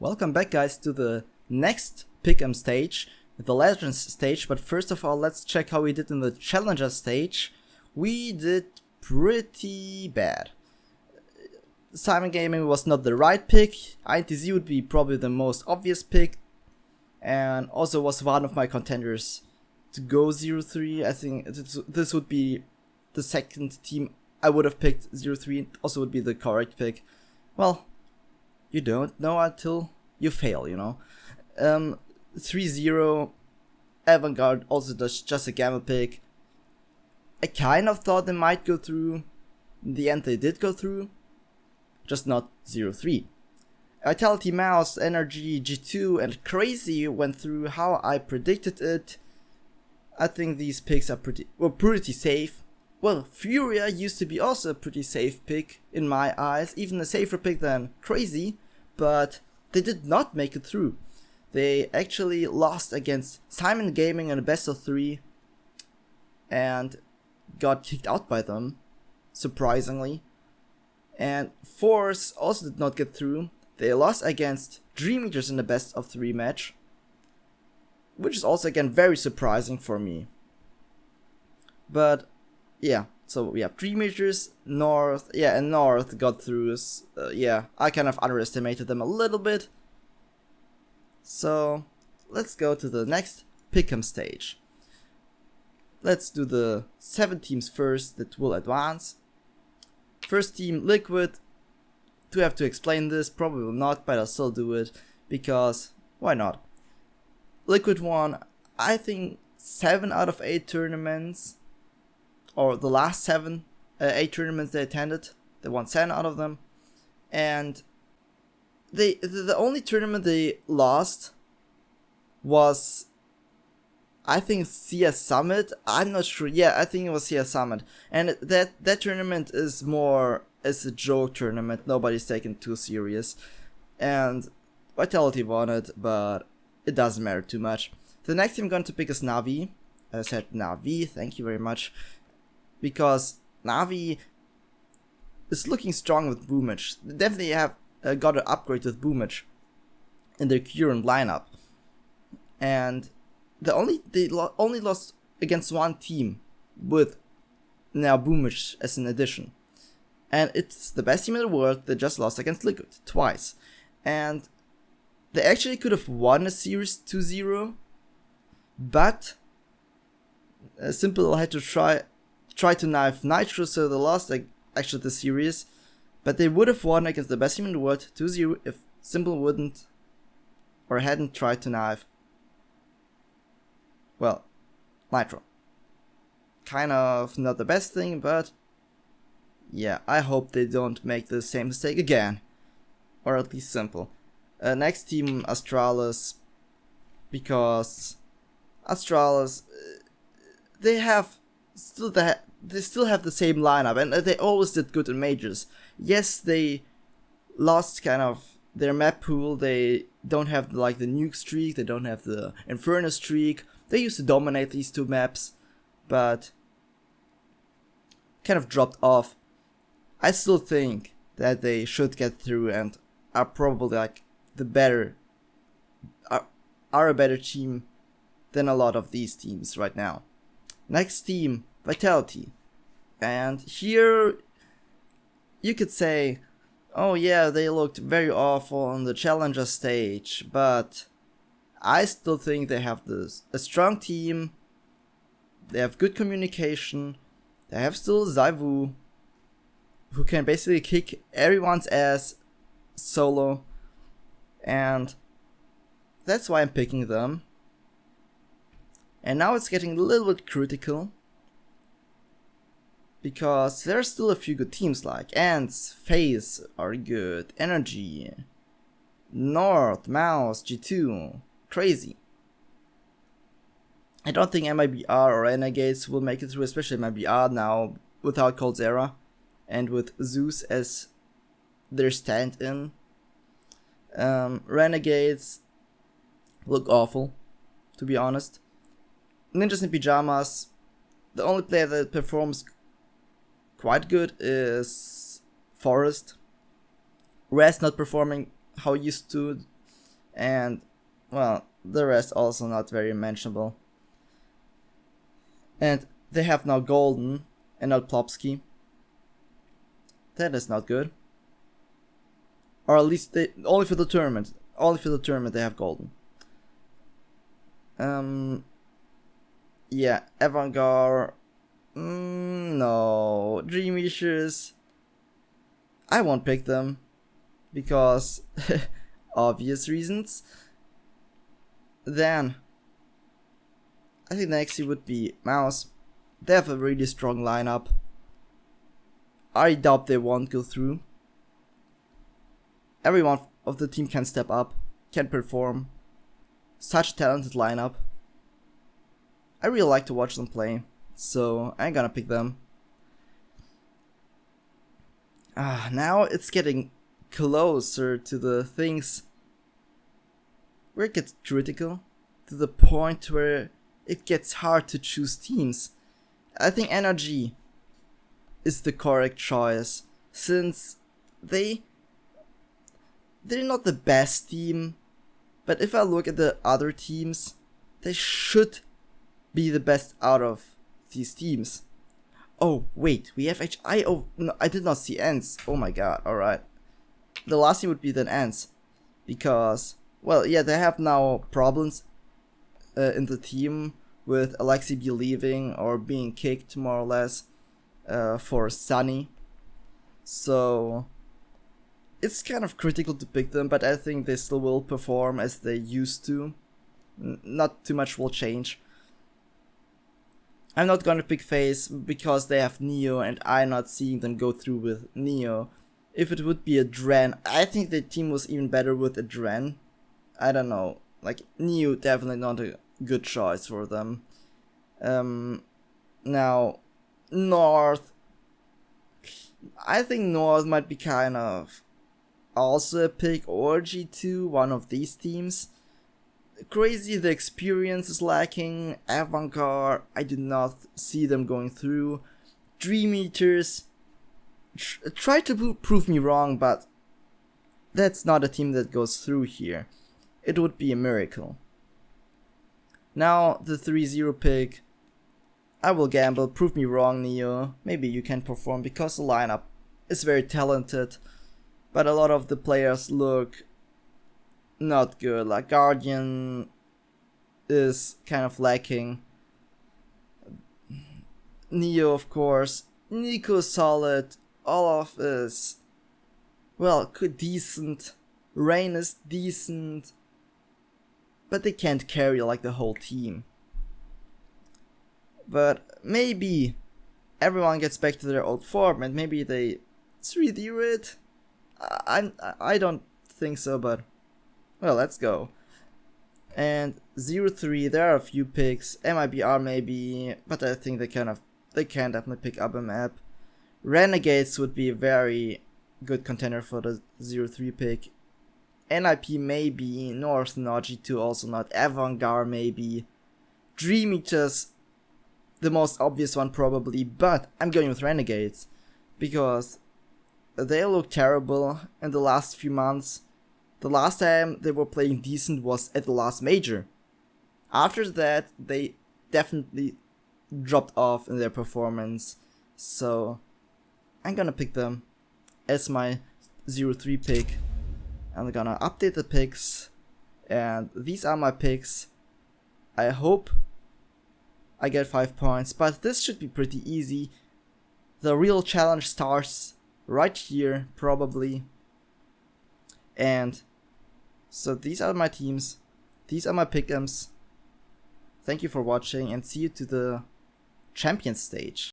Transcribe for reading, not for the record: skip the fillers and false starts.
Welcome back, guys, to the next pick'em stage, the Legends stage. But first of all, let's check how we did in the Challenger stage. We did pretty bad. Simon Gaming was not the right pick. INTZ would be probably the most obvious pick, and also was one of my contenders to go 0-3. I think this would be the second team I would have picked. 0-3 also would be the correct pick. Well, you don't know until you fail, you know. 3-0, Avantgarde also does just a gamble pick. I kind of thought they might go through. In the end, they did go through, just not 0-3. Vitality, Mouse, Energy, G2, and Crazy went through how I predicted it. I think these picks are pretty safe. Well, Furia used to be also a pretty safe pick in my eyes, even a safer pick than Crazy, but they did not make it through. They actually lost against Simon Gaming in a best of 3 and got kicked out by them, surprisingly. And Force also did not get through. They lost against Dream Eaters in the best of 3 match, which is also again very surprising for me. But yeah, so we have Dream Eaters, North, and North got through. I kind of underestimated them a little bit. So let's go to the next pick'em stage. Let's do the 7 teams first that will advance. First team, Liquid. Do I have to explain this? Probably not, but I'll still do it because why not? Liquid won, I think, 7 out of 8 tournaments, or the last 8 tournaments they attended. They won 7 out of them, and the only tournament they lost was, I think, CS Summit. I'm not sure. Yeah, I think it was CS Summit, and that tournament is more as a joke tournament. Nobody's taken too serious, and Vitality won it, but it doesn't matter too much. The next team I'm going to pick is Navi. As I said, Navi, thank you very much. Because Navi is looking strong with Boomage. They definitely have got an upgrade with Boomage in their current lineup. And they only lost against one team with now Boomage as an addition. And it's the best team in the world. They just lost against Liquid twice. And they actually could have won a series 2-0, but Simple had to try to knife Nitro, so they lost actually the series. But they would have won against the best team in the world 2-0 if Simple wouldn't or hadn't tried to knife, well, Nitro. Kind of not the best thing, but yeah, I hope they don't make the same mistake again, or at least Simple. Next team, Australis, because Australis, they still have the same lineup, and they always did good in majors. Yes, they lost kind of their map pool. They don't have like the nuke streak. They don't have the Inferno streak. They used to dominate these 2 maps, but kind of dropped off. I still think that they should get through and are probably like are a better team than a lot of these teams right now. Next team, Vitality. And here you could say, oh yeah, they looked very awful on the Challenger stage, but I still think they have a strong team. They have good communication. They have still Zaivu, who can basically kick everyone's ass solo, and that's why I'm picking them. And now it's getting a little bit critical, because there are still a few good teams like Ants, FaZe are good, Energy, North, Mouse, G2, Crazy. I don't think MIBR or Renegades will make it through, especially MIBR now without Coldzera and with Zeus as their stand-in. Renegades look awful, to be honest. Ninjas in Pyjamas, the only player that performs quite good is Forest. Raz not performing how he used to. and well, the rest also not very mentionable. And they have now Golden and not Plopsky. That is not good. Or at least they only for the tournament. Only for the tournament they have Golden. Yeah, Avantgarde. No, Dream Eaters. I won't pick them because obvious reasons. Then I think next it would be Mouse. They have a really strong lineup. I doubt they won't go through. Everyone of the team can step up, can perform. Such a talented lineup. I really like to watch them play, so I'm gonna pick them. Now it's getting closer to the things where it gets critical, to the point where it gets hard to choose teams. I think NRG is the correct choice, since they're not the best team, but if I look at the other teams, they should be the best out of these teams. Oh wait, we have HI. Oh no, I did not see Ants. Oh my god. All right, the last team would be then Ants, because well, yeah, they have now problems in the team with Alexi B leaving or being kicked more or less for Sunny. So it's kind of critical to pick them, but I think they still will perform as they used to. Not too much will change. I'm not gonna pick FaZe because they have Neo and I'm not seeing them go through with Neo. If it would be a Dren, I think the team was even better with a Dren. I don't know. Like, Neo definitely not a good choice for them. Now, North. I think North might be kind of also a pick, or G2, one of these teams. Crazy, the experience is lacking. Avantgarde, I did not see them going through. Dream Eaters, try to prove me wrong, but that's not a team that goes through here. It would be a miracle. Now, the 3-0 pick. I will gamble, prove me wrong, Neo. Maybe you can perform because the lineup is very talented, but a lot of the players look not good. Like Guardian is kind of lacking. Neo, of course. Nico is solid. Olaf is, well, decent. Rain is decent. But they can't carry like the whole team. But maybe everyone gets back to their old form and maybe they 3D it. I don't think so, but well, let's go. And 0-3, there are a few picks. MIBR maybe, but I think they can definitely pick up a map. Renegades would be a very good contender for the 0-3 pick. NIP maybe, North not, G2 also not, Avantgarde maybe. Dream Eaters, the most obvious one probably, but I'm going with Renegades because they look terrible in the last few months. The last time they were playing decent was at the last major. After that, they definitely dropped off in their performance. So I'm gonna pick them as my 0-3 pick. I'm gonna update the picks, and these are my picks. I hope I get 5 points, but this should be pretty easy. The real challenge starts right here, probably. And so these are my teams. These are my pick'ems. Thank you for watching and see you to the champion stage.